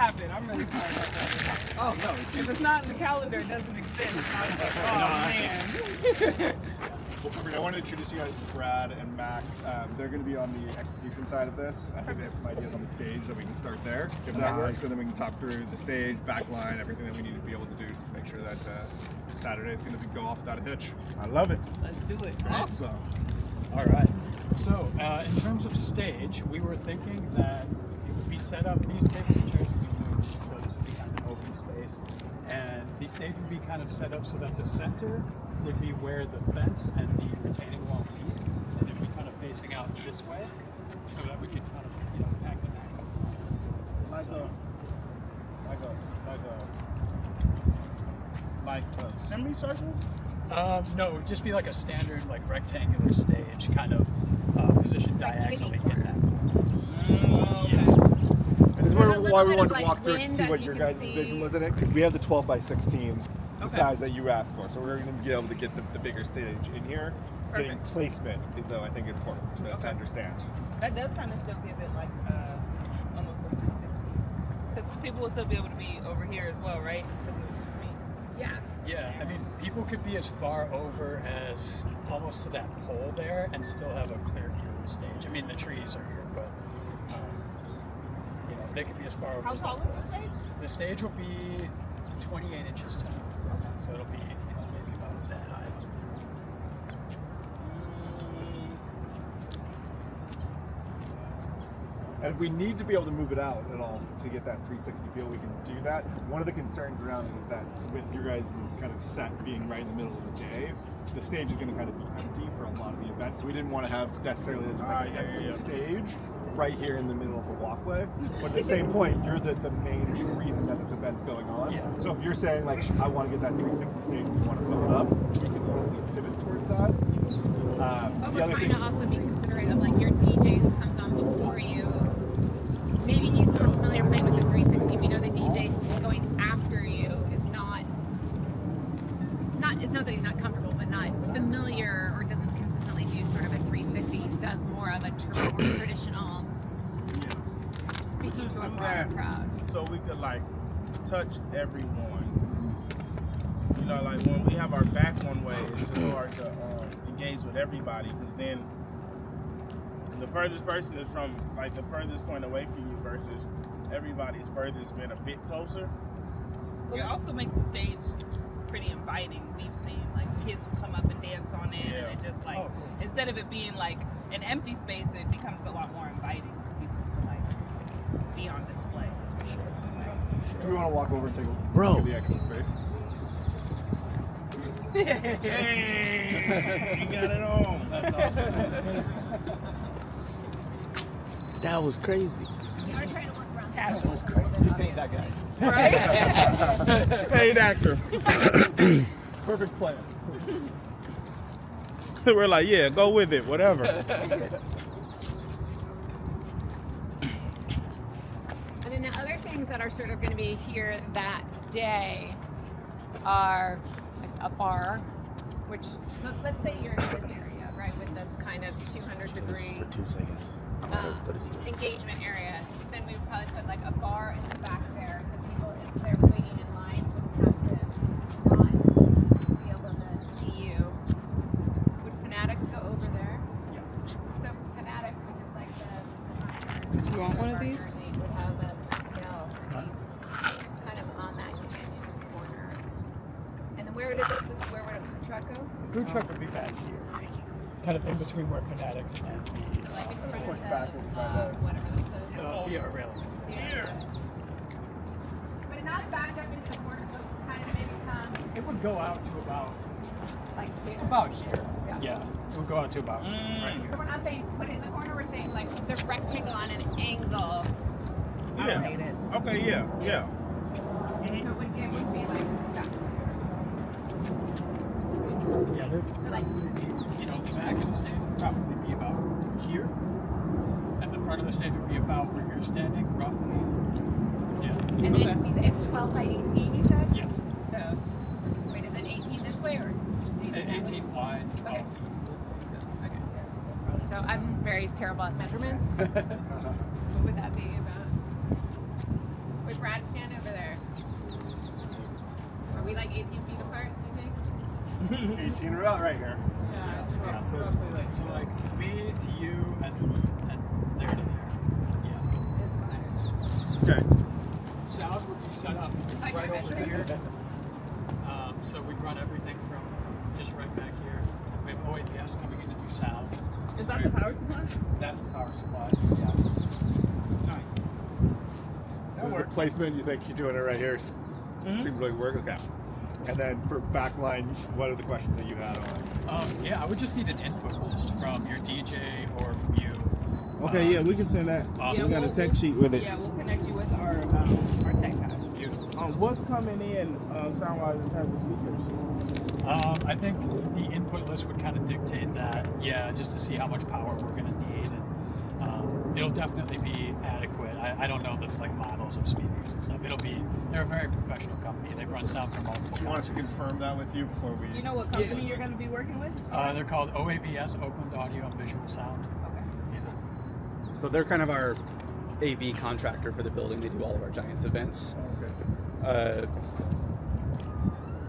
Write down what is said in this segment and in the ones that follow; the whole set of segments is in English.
happen. I'm really sorry about that. Oh, no. If it's not in the calendar, it doesn't exist. I was like, oh, man. I want to introduce you guys to Brad and Mac. They're going to be on the execution side of this. I think they have some ideas on the stage that we can start there, if that works, and then we can talk through the stage, backline, everything that we need to be able to do just to make sure that Saturday is going to go off without a hitch. I love it. Let's do it. Awesome. All right. So, in terms of stage, we were thinking that it would be set up, these tables and chairs would be moved, so this would be kind of an open space. And the stage would be kind of set up so that the center would be where the fence and the retaining wall meet, and it would be kind of facing out this way, so that we could kind of, pack the maximum. Like a semicircle? No, it would just be like a standard, like rectangular stage, kind of positioned diagonally in that. And this is why we wanted to walk through and see what your guys' vision was in it, because we have the 12 by 16, the size that you asked for. So we're going to be able to get the bigger stage in here. Getting placement is, though, I think important to understand. That does kind of still give it like almost a 360. Because people will still be able to be over here as well, right? Because it would just be. Yeah. Yeah, I mean, people could be as far over as almost to that pole there and still have a clear view of the stage. I mean, the trees are here, but they could be as far over. How as tall is the stage? The stage will be 28 inches tall. Okay. So it'll be maybe about that high. And if we need to be able to move it out at all to get that 360 feel, we can do that. One of the concerns around it is that with your guys' kind of set being right in the middle of the day, the stage is going to kind of be empty for a lot of the events. So we didn't want to have necessarily just like an empty stage right here in the middle of the walkway. But at the same point, you're the main reason that this event's going on. Yeah. So if you're saying like, I want to get that 360 stage, we want to fill it up, we can easily pivot towards that. But we're trying to also be considerate of like your DJ who comes on before you. Maybe he's more familiar playing with the 360. We know the DJ going after you is not. It's not that he's not comfortable, but not familiar or doesn't consistently do sort of a 360. He does more of a more traditional. Speaking to a broader crowd. So we could like touch everyone. Like when we have our back one way, it's just hard to engage with everybody because then the furthest person is from like the furthest point away from you versus everybody's furthest been a bit closer. Well, it also makes the stage pretty inviting. We've seen like kids will come up and dance on it, and it just like instead of it being like an empty space, it becomes a lot more inviting for people to like be on display. Do we want to walk over and take a look at the expo space? Hey, you got it on. That's awesome. That was crazy. You are trying to work around That was crazy. You paid that guy. Right? Paid actor. Perfect plan. We're like, yeah, go with it, whatever. And then the other things that are sort of going to be here that day are like a bar, which let's say you're in this area, right, with this kind of 200-degree engagement area. Then we would probably put like a bar in the back there, so people, if they're waiting in line, wouldn't have to not be able to see you. Would Fanatics go over there? Yeah. So Fanatics, which is like Do you want one of these? would have a kind of on that companion's corner. And then where would the truck go? The food truck would be back here, kind of in between where Fanatics and the. Like in front Push of back the, and try to- whatever they said. Yeah, railing. But not back up into the corner, so it's kind of maybe come It would go out to about here. about here. Yeah. It would go out to about right here. So we're not saying put it in the corner, we're saying like the rectangle on an angle. Yeah. Okay, yeah. So it wouldn't be like that. Yeah, So like, the back of the stage would probably be about here. And the front of the stage would be about where you're standing, roughly. Yeah. and then it's 12 by 18, you said? Yeah. So, wait, is it 18 this way or 18 wide, 12 Okay. feet. Okay. So I'm very terrible at measurements. What would that be about? Wait, Brad, 18 are out right here. Yeah, it's Yeah, so it's- roughly like, so like me to you and there to there. Yeah. Okay. Sound would be set up right over here. So we run everything from just right back here. We have OAVS coming in to do sound. Is that the power supply? That's the power supply. Yeah. Nice. So the placement, you think you're doing it right here? Seems really work. Okay. And then for backline, what are the questions that you had on? Yeah, I would just need an input list from your DJ or from you. Okay, yeah, we can send that. Awesome. We got a tech sheet with it. Yeah, we'll connect you with our tech guys. Beautiful. What's coming in sound-wise in terms of speakers? I think the input list would kind of dictate that, yeah, just to see how much power we're going to need. And it'll definitely be adequate. I don't know the like models of speakers and stuff. They're a very professional company. They've run sound for multiple Do you want us to concerts. confirm that with you before we? Do you know what company you're going to be working with? They're called OAVS, Oakland Audio and Visual Sound. Okay. Yeah. So they're kind of our AV contractor for the building. They do all of our Giants events. Okay.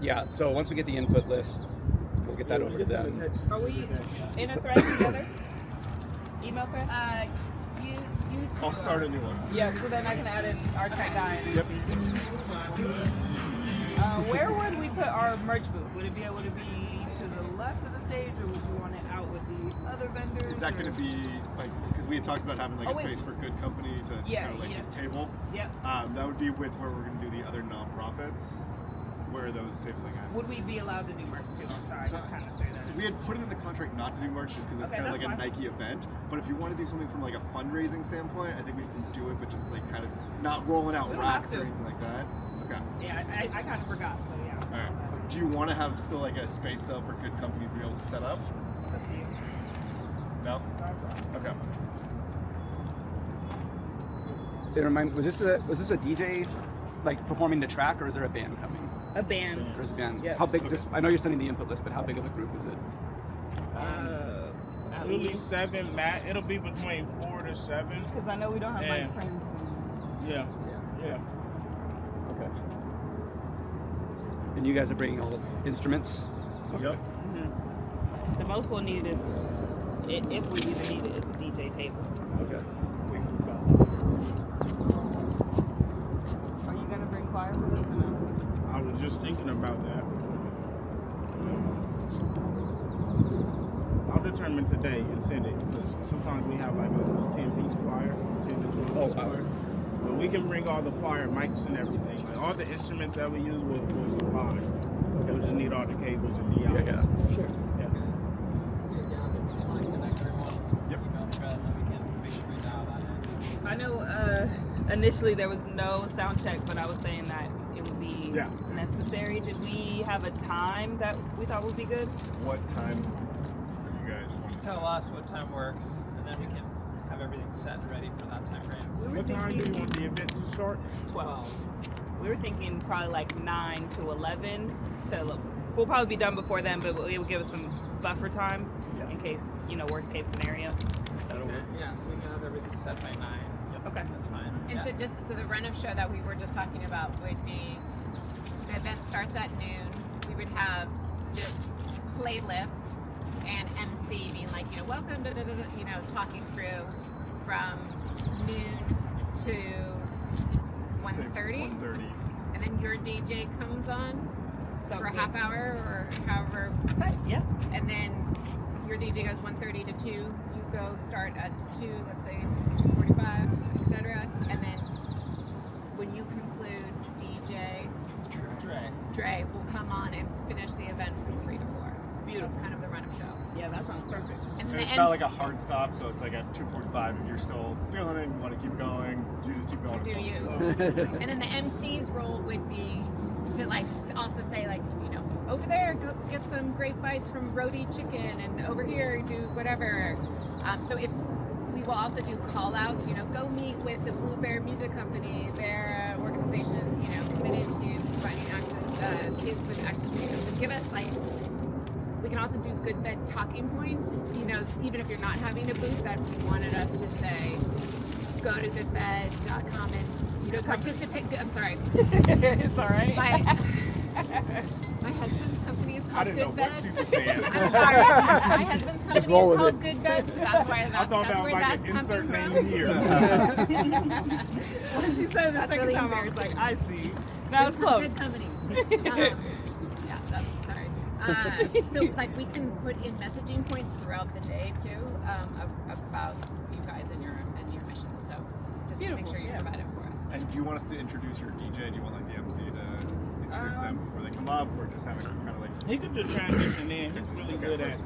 Yeah, so once we get the input list, we'll get that over to them. Are we in a thread together? Email thread? You I'll start a new one. Yeah, so then I can add in our tech guy. Yep. Where would we put our merch booth? Would it be able to be to the left of the stage, or would you want it out with the other vendors? Is that going to be like, because we had talked about having like Oh, a wait. space for Goodcompenny to kind of like just table. Yep. That would be with where we're going to do the other nonprofits. Where are those tabling at? Would we be allowed to do merch too? I'm sorry, I just kind of threw that in. We had put it in the contract not to do merch just because it's Okay, kind of like that's a fine. Nike event. But if you want to do something from like a fundraising standpoint, I think we can do it, but just like kind of not rolling out We don't have racks or to. anything like that. Okay. Yeah, I kind of forgot, so yeah. All right. Do you want to have still like a space though for Goodcompenny to be able to set up? It's up to you. No. Okay. Was this a DJ like performing the track, or is there a band coming? A band. Or is a band? Yeah. How big? Just I know you're sending the input list, but how big of a group is it? At It'll be least, 7, Matt. It'll be between 4 to 7. because I know we don't have And- like Prince. Yeah. Yeah. Okay. And you guys are bringing all the instruments? Yep. The most we'll need is, if we even need it, is a DJ table. Okay. Are you gonna bring choir with us or no? I was just thinking about that. I'll determine today and send it, because sometimes we have like a 10-piece choir, 10 to 12 piece choir. But we can bring all the choir mics and everything. Like all the instruments that we use will supply. We'll just need all the cables and DIs. Yeah. Sure. So you're down to fly connect everyone. Yep. Email thread, and then we can make sure we dial that in. I know initially there was no sound check, but I was saying that it would be necessary. Did we have a time that we thought would be good? What time are you guys wanting? Tell us what time works, and then we can have everything set and ready for that time frame. What time do you want the event to start? 12. We were thinking probably like 9 to 11. We'll probably be done before then, but it will give us some buffer time in case, worst case scenario. Yeah, so we can have everything set by 9. Yep. Okay. That's fine. And so the run of show that we were just talking about would be, the event starts at noon. We would have just playlist and MC being like, welcome to, talking through from noon to 1:30. 1:30. And then your DJ comes on Sounds for a good. half hour or however. Yeah. And then your DJ goes 1:30 to 2. You go start at 2, let's say 2:45, etc. And then when you conclude, DJ Dre will come on and finish the event from 3 to 4. Beautiful. That's kind of the run of show. Yeah, that sounds perfect. And So then it's the not like a hard stop, so it's like at 2:45 if you're still feeling it, you want to keep going, you just keep going. do as long as you. go. And then the MC's role would be to also say over there go get some great bites from Roti Chicken, and over here do whatever. So if we will also do call outs, go meet with the Blue Bear Music Company. They're an organization, committed to providing kids with access to music. So give us we can also do good bed talking points, even if you're not having a booth, that you wanted us to say, go to goodbed.com and participate. I'm sorry. It's all right. My husband's company is I called didn't know Good what Bed. she was saying. I'm sorry. My husband's company is roll with called it. Good Bed, so that's why I that's thought that was where like that's an insert coming name from. here. When she said it the That's second really time, I was embarrassing. like, I see. That was close. Good company. Yeah, that's sorry. So like we can put in messaging points throughout the day too about you guys and your mission. So just make Beautiful, sure you yeah. provide it for us. And do you want us to introduce your DJ? Do you want like the MC to introduce them before they come up, or just have it kind of like? He could just transition in. He's really good at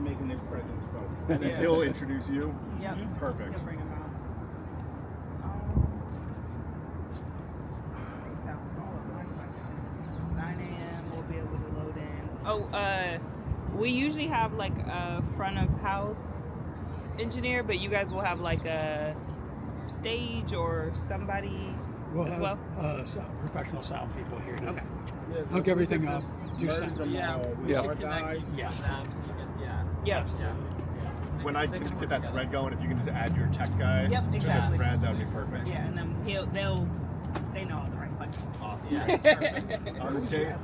making his presence felt. And then he'll introduce you. Yep. Perfect. You'll bring them out. I think that was all of my questions. 9 a.m. we'll be able to load in. Oh, we usually have like a front of house engineer, but you guys will have like a stage or somebody as well. Professional sound people here. Okay. Hook everything up. Do Merge some. them Yeah, all we with should our connect guys. you Yeah. with them so you can, Yep. yeah. When I can get that thread going, if you can just add your tech guy Yep, to exactly. the thread, that would be perfect. Yeah, and then they know all the right questions. Awesome. Yeah, perfect. Day,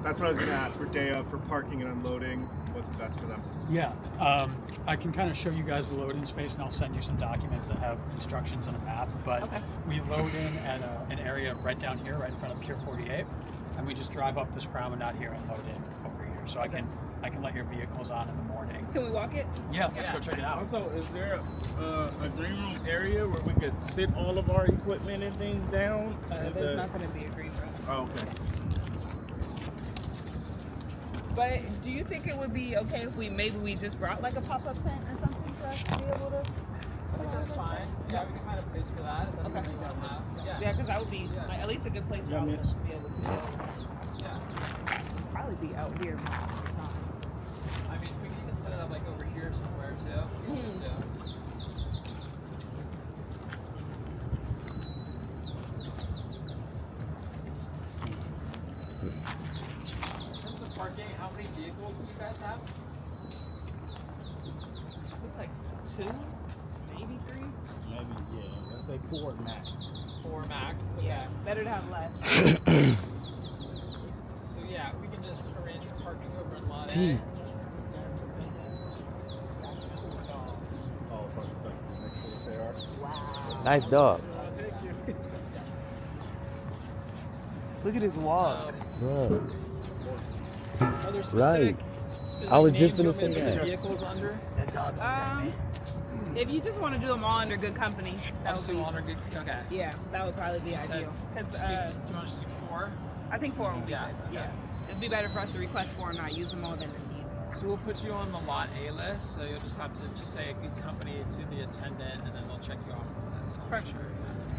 that's what I was going to ask for day for parking and unloading. What's the best for them? Yeah, I can kind of show you guys the loading space, and I'll send you some documents that have instructions and a map. But Okay. we load in at an area right down here, right in front of Pier 48, and we just drive up this promenade here and load in over here. So I can let your vehicles on in the morning. Can we walk it? Yeah, let's go check it out. Also, is there a green room area where we could sit all of our equipment and things down? There's not going to be a green room. Oh, okay. But do you think it would be okay if we just brought like a pop-up tent or something for us to be able to? I think that's fine. Yeah, we can find a place for that. If that's Okay. something they'll have. Yeah. Yeah, because that would be like, at least a good place for Yeah, all of mix. us to be able to do. Yeah. Probably be out here most of the time. I mean, we can even set it up like over here somewhere too. If you want to. In terms of parking, how many vehicles do you guys have? I think like 2, maybe 3. Maybe, yeah. Let's say 4 max. 4 max. Yeah, better to have less. So yeah, we can just arrange for parking over in Lot A. T. Oh, it's on the make sure that they are. Wow. Nice dog. Look at his walk. Bro. Are there Right. specific I was names just you gonna want me to say put that. vehicles under? If you just want to do them all under good company, that I'll would just be. do under good. Okay. Yeah, that would probably be You said ideal. Because do you want us to do 4? I think 4 would be Yeah, good. okay. Yeah, it'd be better for us to request 4 and not use them all than to need. So we'll put you on the Lot A list. So you'll just have to just say a good company to the attendant, and then they'll check you off on the list. So Perfect. sure.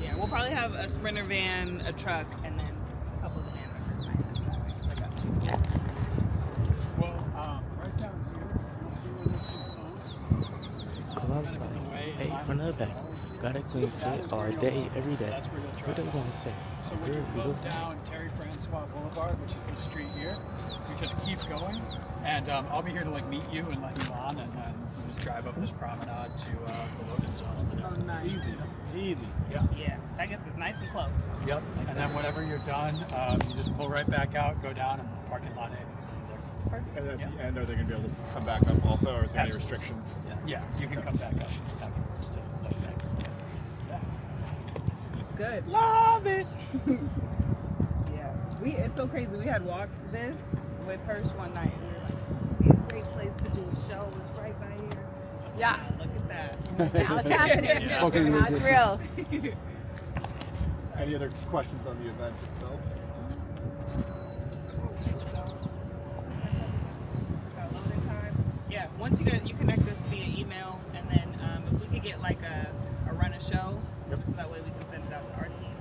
Yeah, we'll probably have a Sprinter van, a truck, and then a couple of the van members might have driving. Well, right down here, you'll see where there's some phones. Come on, Kind of in the way, in hey, line front with of the that. phone. Gotta clean shit all day, every day. That's where you'll What drive are you up. gonna say? So when Good, you you go look down Terry Francois Boulevard, which is the street here, you just keep going, and I'll be here to like meet you and let you on, and then you just drive up this promenade to the loading zone. Oh, nice. Easy. Yeah. Yeah, that gets us nice and close. Yep. And then whenever you're done, you just pull right back out, go down, and park in lot A. Perfect. And at Yeah. the end, are they going to be able to come back up also, or is there any Absolutely. restrictions? Yeah, you can come back up afterwards to load back. It's good. Love it. Yeah, it's so crazy. We had walked this with Hirsch one night, and we were like, "This would be a great place to do a show. It's right by here." Yeah. Wow, look at that. Now it's happening. Spoken Now it's musicians. real. Any other questions on the event itself? Got loading time. Yeah, once you connect us via email, and then if we could get like a run a show, Yep. just so that way we can send it out to our team.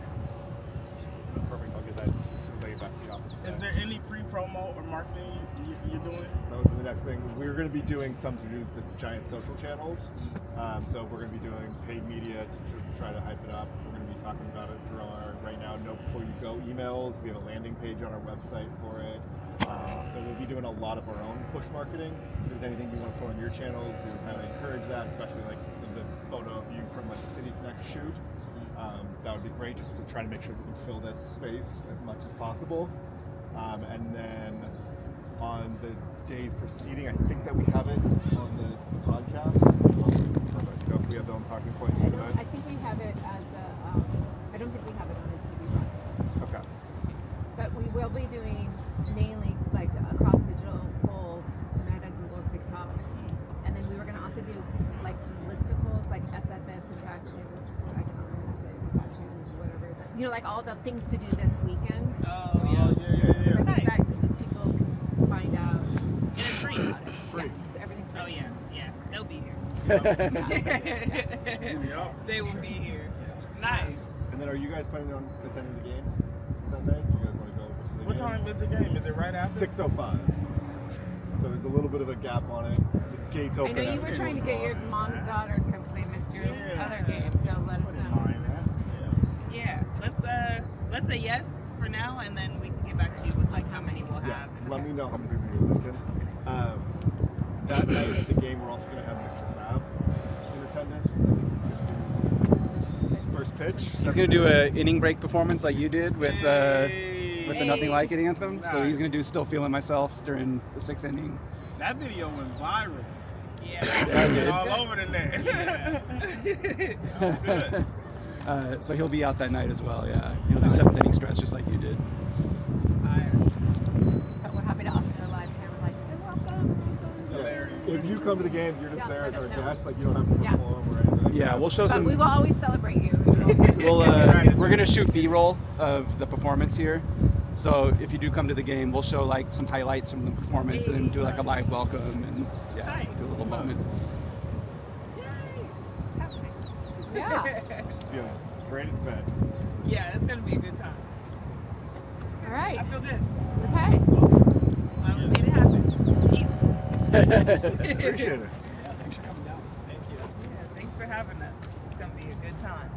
Perfect. I'll get that as soon as I get back to the office. Is there any pre-promo or marketing you're doing? That was the next thing. We're going to be doing some to do with the giant social channels. So we're going to be doing paid media to try to hype it up. We're going to be talking about it through our right now Know Before You Go emails. We have a landing page on our website for it. So we'll be doing a lot of our own push marketing. If there's anything you want to put on your channels, we would highly encourage that, especially like the photo of you from like the City Connect shoot. That would be great, just to try to make sure we can fill this space as much as possible. And then on the days preceding, I think that we have it on the podcast. If we have the own talking points for that. I think we have it as a, I don't think we have it on the TV broadcast. Okay. But we will be doing mainly like across digital, full Meta, Google, TikTok. And then we were going to also do like some listicles, like SFS and Gotcha, I can't remember to say, Gotcha, whatever. You know, like all the things to do this weekend. Oh, yeah. Yeah. So that people can find out. And it's free. About it. Free. Yeah, so everything's free. Oh, yeah. They'll be here. Yup. They will be here. Nice. And then are you guys planning on attending the game Sunday? Do you guys want to go to the What game? time is the game? Is it right after? 6:05. So there's a little bit of a gap on it. The gates I open. know you at were 8 trying to get your o'clock. mom and daughter to come because they missed your Yeah. other game, so let us Wouldn't know. mind that. Yeah. Let's say yes for now, and then we can get back to you with like how many we'll Yeah, have. let me know how many people you're thinking. That night at the game, we're also going to have Mr. Fab in attendance. He's gonna do first pitch. He's gonna do an inning break performance like you did with the Nothing Like It anthem. So he's Nice. gonna do Still Feeling Myself during the 6th inning. That video went viral. Yeah. Yeah, it did. All over the net. Good. So he'll be out that night as well. Yeah, he'll do 7th inning stretch just like you did. But we're happy to also do a live camera, like, hey, welcome. Hilarious. If you come to the game, you're just Yeah, there as let our us know. guest. Like you don't have to Yeah. perform or anything. Like Yeah, that. we'll show But some. we will always celebrate you. We'll, we're gonna shoot B-roll of the performance here. So if you do come to the game, we'll show like some highlights from the performance and then do like a live welcome and Tight. do a little moment. Yeah. Feeling great at bed. Yeah, it's gonna be a good time. All right. I feel good. Okay. We made it happen. Easy. Appreciate it. Yeah, thanks for coming down. Thank you. Yeah, thanks for having us. It's gonna be a good time.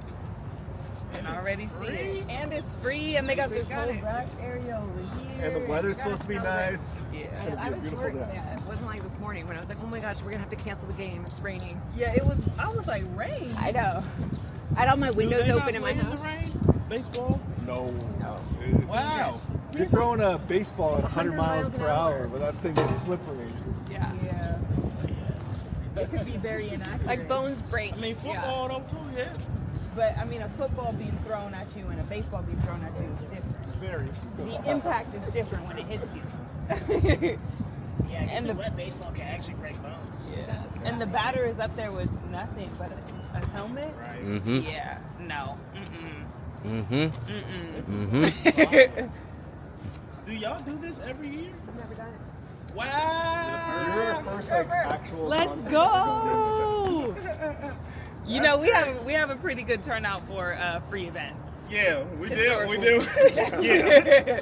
And I already see it. And it's free, and they got this whole back area over here. And the weather's gotta supposed to be celebrate. nice. Yeah. It's I gonna be a was beautiful worried. day. Yeah, it wasn't like this morning when I was like, oh my gosh, we're gonna have to cancel the game. It's raining. Yeah, it was. I was like, rain. I know. I had all my windows Do they open not in my play house. the rain? Baseball? No. Wow. You're throwing a baseball at 100 miles per hour, but that thing is slippery. Yeah. Yeah. It could be very inaccurate. Like bones break. I mean, Yeah. football though too, yeah. But I mean, a football being thrown at you and a baseball being thrown at you is different. Very. The impact is different when it hits you. Yeah, I guess And a the- wet baseball can actually break bones. Yeah. And the batter is up there with nothing but a helmet. Right. Mm-hmm. Yeah. No. Mm-mm. Mm-hmm. Mm-mm. Mm-hmm. Do y'all do this every year? I've never done it. Wow. You're our first like, actual Let's concert go. You know, we have a pretty good turnout for free events. Yeah, we do. We do. Historical. Yeah.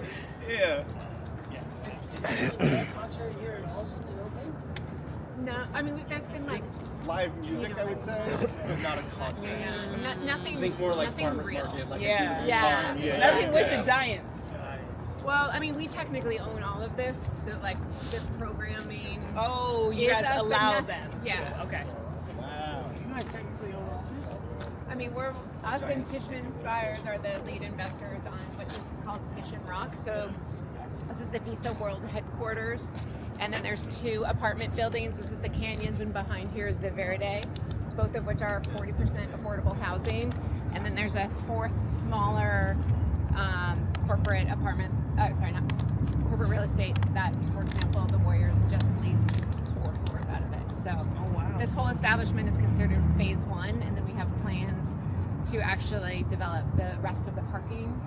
Yeah. Is that concert here in Austin open? No, I mean, there's been like, live music, I would say, but not a concert. nothing. Think more like nothing farmers real. market, like Yeah. Yeah. Nothing with the Giants. Got it. Well, I mean, we technically own all of this, so like the programming. Oh, you Is guys us, but allow not- them. to- yeah. Okay. Wow. You guys technically own all this? I mean, us and Tishman Spires are the lead investors on what this is called Mission Rock. So this is the Visa World headquarters, and then there's 2 apartment buildings. This is the Canyons, and behind here is the Verde, both of which are 40% affordable housing. And then there's a 4th smaller corporate apartment. Not corporate real estate that, for example, the Warriors just leased 4 floors out of it. So. Oh wow. This whole establishment is considered phase 1, and then we have plans to actually develop the rest of the parking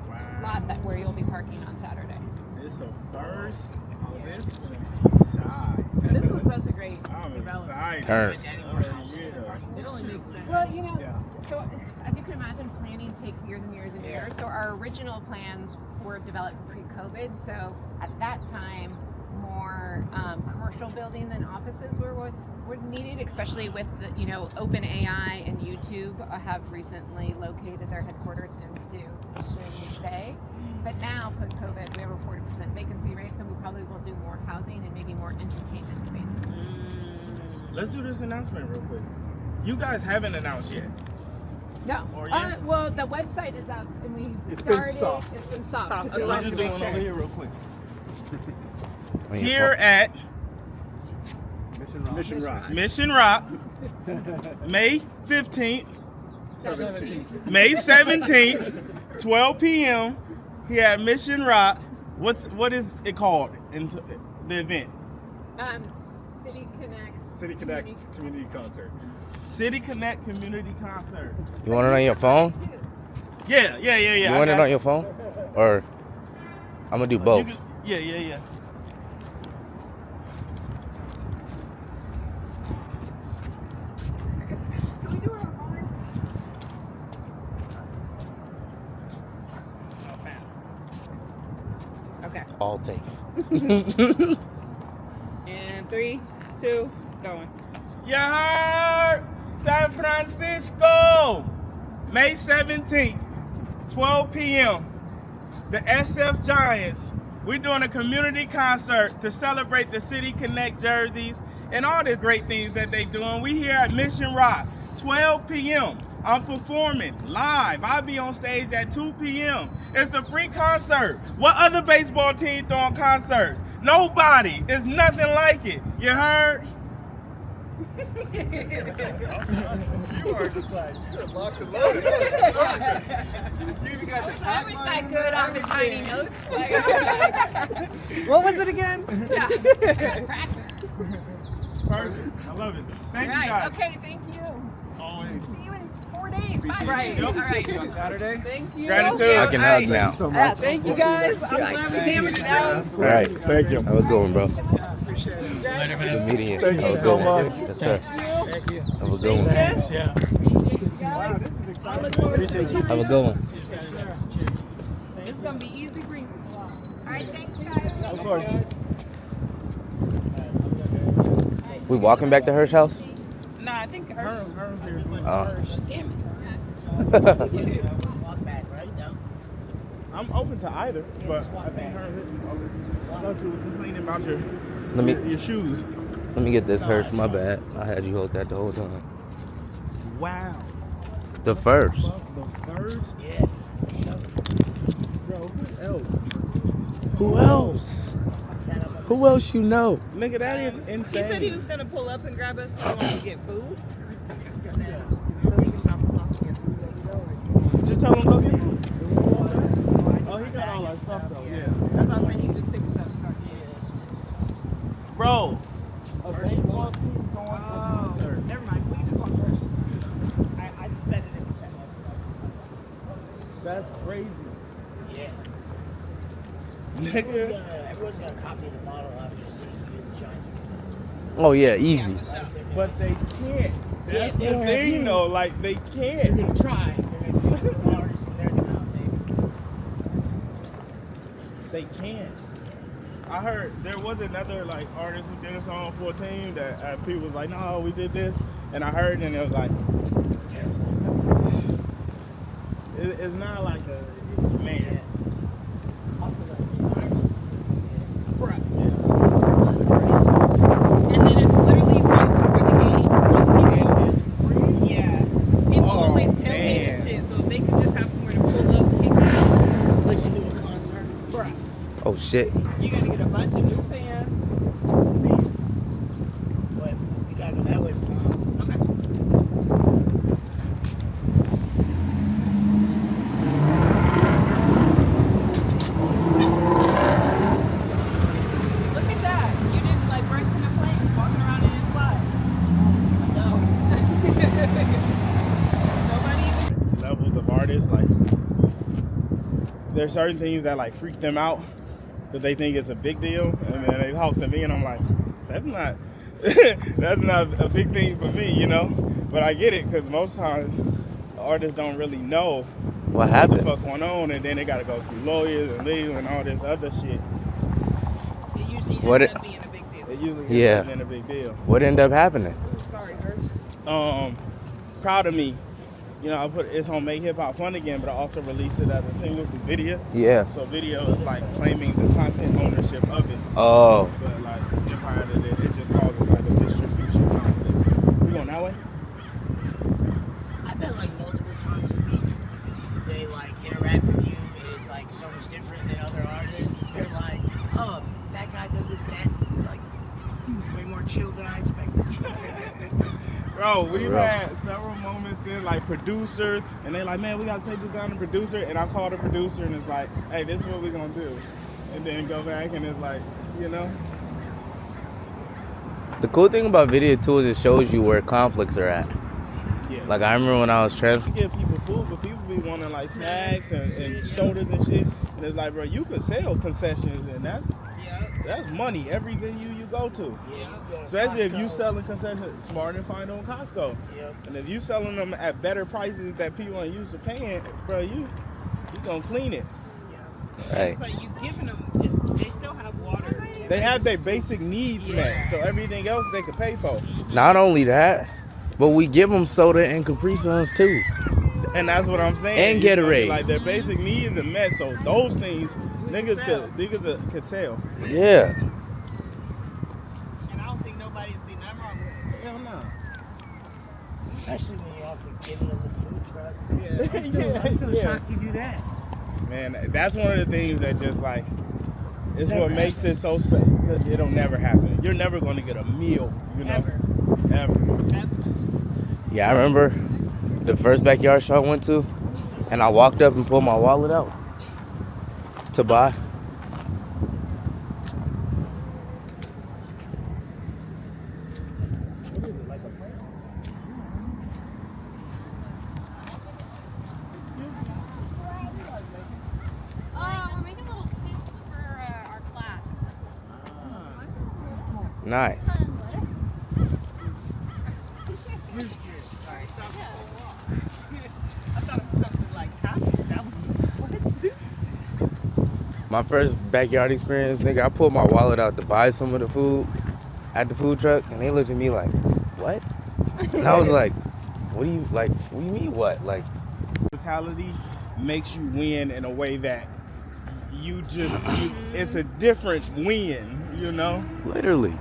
lot where you'll be parking on Saturday. This a first. All this is gonna be inside. This was such a great I'm development. excited. Turn. Which any more houses in the Yeah. parking It lot? only makes sense. Well, you know, so as you can imagine, planning takes years and years and Yeah. years. So our original plans were developed pre-COVID. So at that time, more commercial building than offices were what were needed, especially with the, OpenAI and YouTube have recently located their headquarters into Mission Bay. But now, post-COVID, we have a 40% vacancy rate, so we probably will do more housing and maybe more entertainment spaces. Let's do this announcement real quick. You guys haven't announced yet. No. Or yes? Well, the website is up, and we It's been started. soft. It's been soft. Soft. 'cause we So wanted just to doing make over sure. here real quick. here at Mission Rock, May 15th, May 17th, 12 p.m. here at Mission Rock. What is it called in the event? City Connect Community Concert. City Connect Community Concert. You want it on your phone? Yeah. You want it on your phone? Or I'm gonna do both. Yeah. Can we do it on phone? No offense. Okay. All taken. And 3, 2, going. You heard? San Francisco, May 17th, 12 p.m. The SF Giants. We're doing a community concert to celebrate the City Connect jerseys and all the great things that they're doing. We here at Mission Rock, 12 p.m. I'm performing live. I'll be on stage at 2 p.m. It's a free concert. What other baseball team throwing concerts? Nobody. It's nothing like it. You heard? You are just like, you're locked and loaded. You even got the I was that good on the tiny notes. What was it again? Yeah. Practice. Perfect. I love it. Thank you Right. guys. Okay. Thank you. Always. See you in 4 days. Bye. Right. Yep. All right. on Saturday. Thank you. Gratitude. I can hug now. So Yeah, much. thank you guys. I'm glad we sandwiched out. All right. Thank you. Have a good one, bro. Later, Good man. meeting you. Thank Have you a so good one. much. Yes, sir. Have a good one. Thanks, yeah. I look forward to it. Have a good one. It's gonna be easy breezy. All right. Thanks, guys. Of course. We walking back to Hirsch house? Nah, I think her. Oh. Damn Walk back, right? No. I'm open to either, but I think her was complaining about Let me your shoes. let me get this Hirsch. My bad. I had you hold that the whole time. Wow. The first. The first? Yeah. Bro, who else? Who else? Who else you know? Nigga, that is He insane. said he was gonna pull up and grab us because he wants to get food. Just tell him go get food. Oh, he got all that stuff though. Yeah. That's what I was saying. He can just pick us up. Bro. Oh, never mind. We can just walk first. I just said it in the chat. That's crazy. Yeah. Nigga. Everyone's gonna copy the model after seeing you in the Giants. Oh yeah, easy. But they can't. That's the thing though, like they They're can't. gonna try. They're gonna use the artists in their town, They can't. I heard there was another like artist who did a song for a team that people was like, no, we did this, and I heard and it was like, it's not like a man. And then it's literally right before the game. Yeah. People always tailgate man. and shit, so if they could just have somewhere to pull up, kick out, Listen to a concert. bruh, Oh shit. you gotta get a bunch of new fans. But you gotta go that way from the house. Okay. Look at that. You didn't like burst into flames walking around in your slides. Nobody even. Levels of artists, like there's certain things that like freak them out that they think it's a big deal, and then they talk to me and I'm like, that's not that's not a big thing for me, you know. But I get it because most times artists don't really know What what the happened? fuck going on, and then they gotta go through lawyers and legal and all this other shit. It usually What ends it- up being a big deal. It usually Yeah. ends up being a big deal. What ended up happening? Sorry, Hurst. Proud of me. You know, I put it's on Make Hip Hop Fun Again, but I also released it as a single through video. Yeah. So video is like claiming the content ownership of it. Oh. But like Empire did it just causes like a distribution conflict. We going that way? I bet like multiple times a week they like interact with you and it's like so much different than other artists. They're like, oh, Bro, we've had several moments in like producers, and they're like, man, we gotta take this down to producer, and I call the producer, and it's like, hey, this is what we're gonna do, and then go back, and it's like, you know. The cool thing about video too is it shows you where conflicts are at. Yeah. Like I remember when I was We give people food, but people be wanting like snacks and shoulders and shit, and it's like, bro, you could sell concessions, and that's money every venue you go to. Especially if you selling concessions, smart and find on Costco. And if you selling them at better prices that people ain't used to paying, bro, you gonna clean it. Right. So you giving them, they still have water. They have their basic needs met, so everything else they can pay for. Not only that, but we give them soda and Capri Suns too. And that's what I'm saying. And Gatorade. Like their basic needs are met, so those things niggas could sell. Yeah. And I don't think nobody's seen nothing wrong with it. Hell no. Especially when you offer giving them the food truck. I'm still How can you do that? Man, that's one of the things that just like, it's what makes it so special, because it'll never happen. You're never going to get a meal, you know? Ever. Yeah, I remember the first backyard show I went to, and I walked up and pulled my wallet out to buy. We're making little kits for our class. Nice. Sorry, stop. I thought it was something like happy. That was what? My first backyard experience, nigga, I pulled my wallet out to buy some of the food at the food truck, and they looked at me like, what? And I was like, what do you mean what? Like, Mentality makes you win in a way that it's a different win, you know? literally.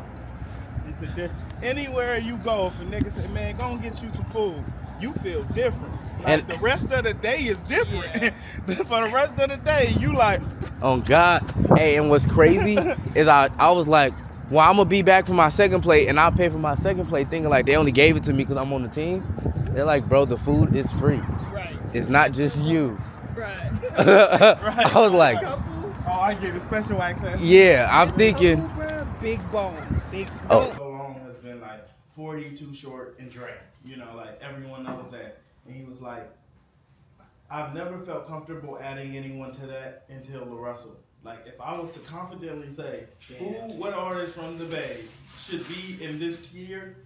It's a different. Anywhere you go, if a nigga say, man, go and get you some food, you feel different. Like, And the rest of the day is different. For the rest of the day, you like, oh God. Hey, and what's crazy is I was like, well, I'm gonna be back for my second plate, and I'll pay for my second plate, thinking like they only gave it to me because I'm on the team. They're like, bro, the food is free. Right. It's not just you. Right. I was like, oh, I get a special access. yeah, I'm thinking. Big bone. Big Oh. So long has been like 40 too short and Dre. You know, like everyone knows that. And he was like, I've never felt comfortable adding anyone to that until LaRussell. Like if I was to confidently say, what artist from the Bay should be in this tier,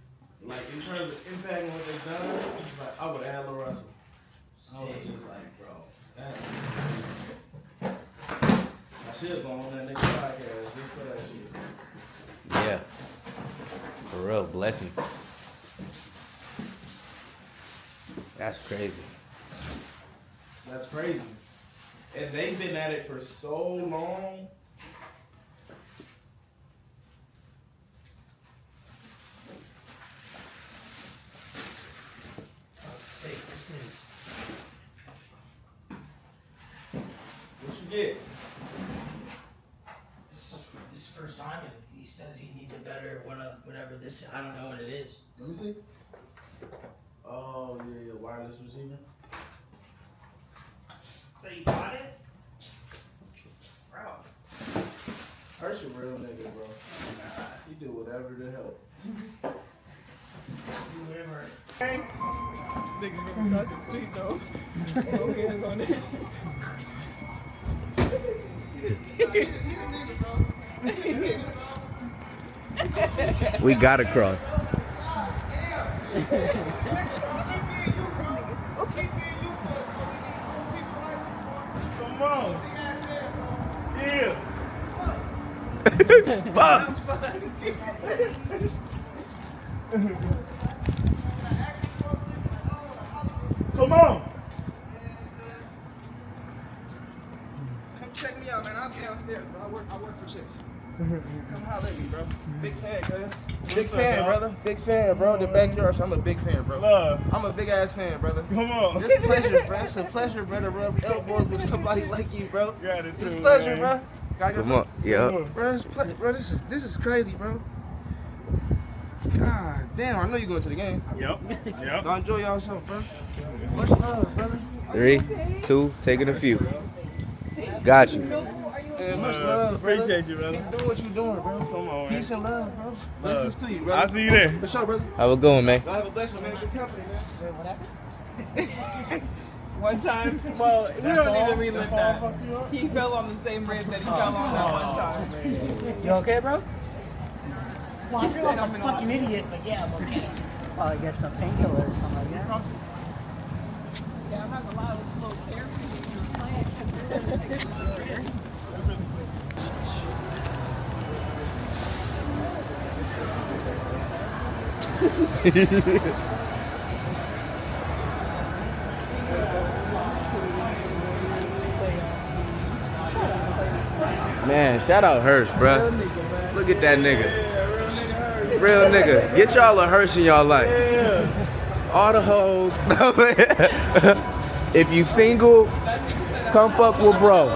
like in terms of impacting what they've done, like I would add LaRussell. I was just like, bro, I should go on that next podcast just for that shit. Yeah. For real, blessing. That's crazy. That's crazy. And they've been at it for so long. Say, this is. What you get? This is first time, and he says he needs a better whatever this. I don't know what it is. Let me see. Oh yeah, wireless receiver. So you bought it? Bro. Hurt's a real nigga, bro. He do whatever to help. Whatever. Nigga from across the street though. No hands on it. We gotta cross. Come on. Yeah. Fuck. Come on. Come check me out, man. I'll be downstairs, bro. I work for chicks. Come holler at me, bro. Big fan, cuz. Big fan, brother. Big fan, bro. The backyard, I'm a big fan, bro. Love. I'm a big ass fan, brother. Come on. It's a pleasure, bro. It's a pleasure, brother. Rub elbows with somebody like you, bro. Gratitude, It's a pleasure, man. bro. Come on. Yeah. Bro, it's bro, this is crazy, bro. God damn, I know you're going to the game. Yep. Go enjoy yourself, bro. Much love, brother. 3, 2, taking a few. Got you. Man, much love, brother. Appreciate you, brother. Keep doing what you're doing, bro. Come on, man. Peace and love, bro. Blessings to you, brother. I'll see you there. For sure, brother. Have a good one, man. God have a blessing, man. Good company, man. What happened? One time, well, we don't need to relive that. He fell on the same rib that he fell on that one time. You okay, bro? Well, I feel like I'm a fucking idiot, but yeah, I'm okay. Probably get some painkillers or something like that. Yeah, I'm having a lot of little therapy. Man, shout out Hirsch, bruh. Look at that nigga. Real nigga. Get y'all a Hirsch in y'all life. All the hoes. If you single, come fuck with bro.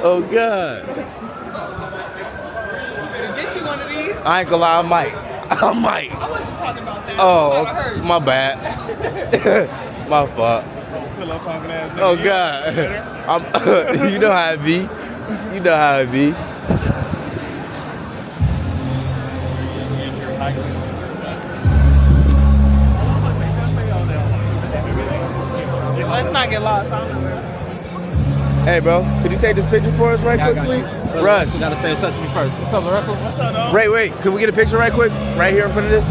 Oh God. Get you one of these. I ain't gonna lie, I might. I wasn't talking about that. Oh, my bad. My fault. Oh God. You know how it be. You know how it be. Let's not get lost. I don't know where. Hey, bro, could you take this picture for us right quick, please? Russ. You gotta say what's up to me first. What's up, Russell? What's up, dog? Wait, could we get a picture right quick? Right here in front of this?